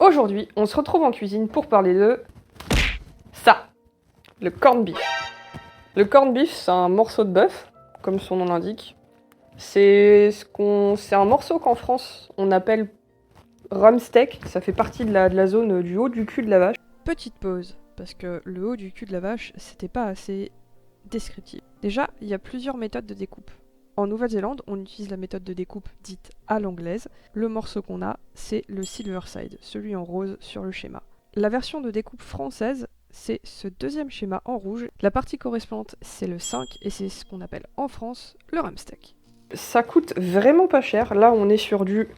Aujourd'hui, on se retrouve en cuisine pour parler de ça, le corned beef. Le corned beef, c'est un morceau de bœuf, comme son nom l'indique. C'est un morceau qu'en France, on appelle rumsteak. Ça fait partie de la zone du haut du cul de la vache. Petite pause, parce que le haut du cul de la vache, c'était pas assez descriptif. Déjà, il y a plusieurs méthodes de découpe. En Nouvelle-Zélande, on utilise la méthode de découpe dite à l'anglaise. Le morceau qu'on a, c'est le silver side, celui en rose sur le schéma. La version de découpe française, c'est ce deuxième schéma en rouge. La partie correspondante, c'est le 5, et c'est ce qu'on appelle en France le rumsteak. Ça coûte vraiment pas cher. Là, on est sur du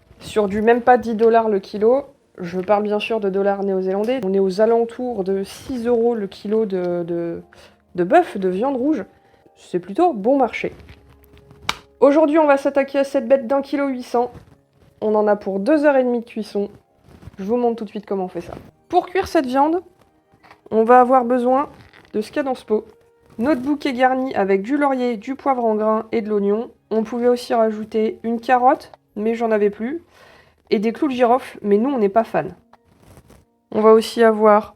même pas 10 $ le kilo. Je parle bien sûr de dollars néo-zélandais. On est aux alentours de 6 € le kilo de bœuf, de viande rouge. C'est plutôt bon marché. Aujourd'hui, on va s'attaquer à cette bête d'1,8 kg. On en a pour 2h30 de cuisson. Je vous montre tout de suite comment on fait ça. Pour cuire cette viande, on va avoir besoin de ce qu'il y a dans ce pot. Notre bouquet garni avec du laurier, du poivre en grains et de l'oignon. On pouvait aussi rajouter une carotte, mais j'en avais plus, et des clous de girofle, mais nous, on n'est pas fan. On va aussi avoir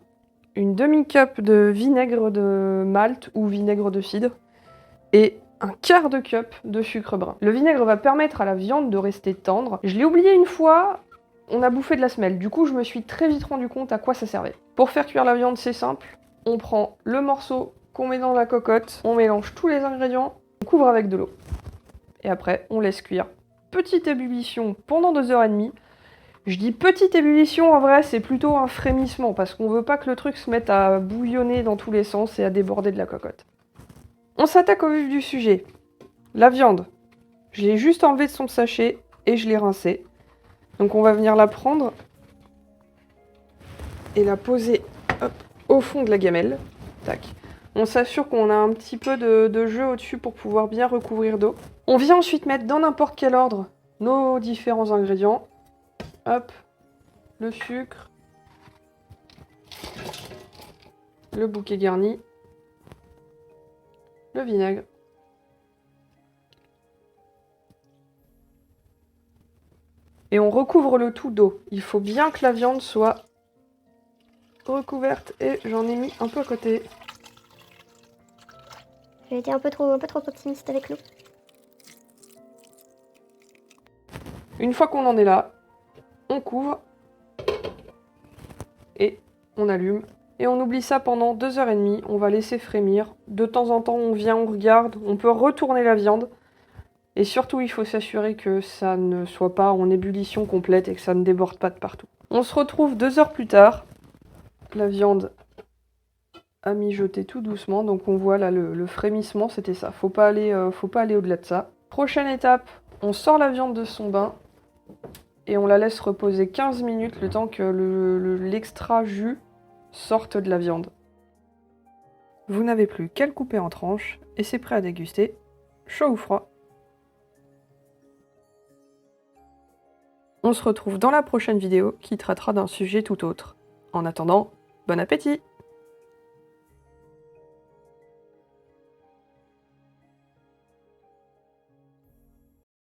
une demi-cup de vinaigre de malt ou vinaigre de cidre, et un quart de cup de sucre brun. Le vinaigre va permettre à la viande de rester tendre. Je l'ai oublié une fois, on a bouffé de la semelle. Du coup, je me suis très vite rendu compte à quoi ça servait. Pour faire cuire la viande, c'est simple. On prend le morceau qu'on met dans la cocotte, on mélange tous les ingrédients, on couvre avec de l'eau. Et après, on laisse cuire. Petite ébullition pendant 2h30. Je dis petite ébullition, en vrai, c'est plutôt un frémissement, parce qu'on veut pas que le truc se mette à bouillonner dans tous les sens et à déborder de la cocotte. On s'attaque au vif du sujet. La viande. Je l'ai juste enlevée de son sachet et je l'ai rincée. Donc on va venir la prendre et la poser hop, au fond de la gamelle. Tac. On s'assure qu'on a un petit peu de jeu au-dessus pour pouvoir bien recouvrir d'eau. On vient ensuite mettre dans n'importe quel ordre nos différents ingrédients. Hop, le sucre, le bouquet garni, le vinaigre, et on recouvre le tout d'eau. Il faut bien que la viande soit recouverte et j'en ai mis un peu à côté. J'ai été un peu trop optimiste avec l'eau. Une fois qu'on en est là, on couvre et on allume. Et on oublie ça pendant 2h30, on va laisser frémir. De temps en temps, on vient, on regarde, on peut retourner la viande. Et surtout, il faut s'assurer que ça ne soit pas en ébullition complète et que ça ne déborde pas de partout. On se retrouve 2 heures plus tard. La viande a mijoté tout doucement, donc on voit là le frémissement, c'était ça. Faut pas aller au-delà de ça. Prochaine étape, on sort la viande de son bain et on la laisse reposer 15 minutes, le temps que l'extra jus sorte de la viande. Vous n'avez plus qu'à le couper en tranches et c'est prêt à déguster, chaud ou froid. On se retrouve dans la prochaine vidéo qui traitera d'un sujet tout autre. En attendant, bon appétit!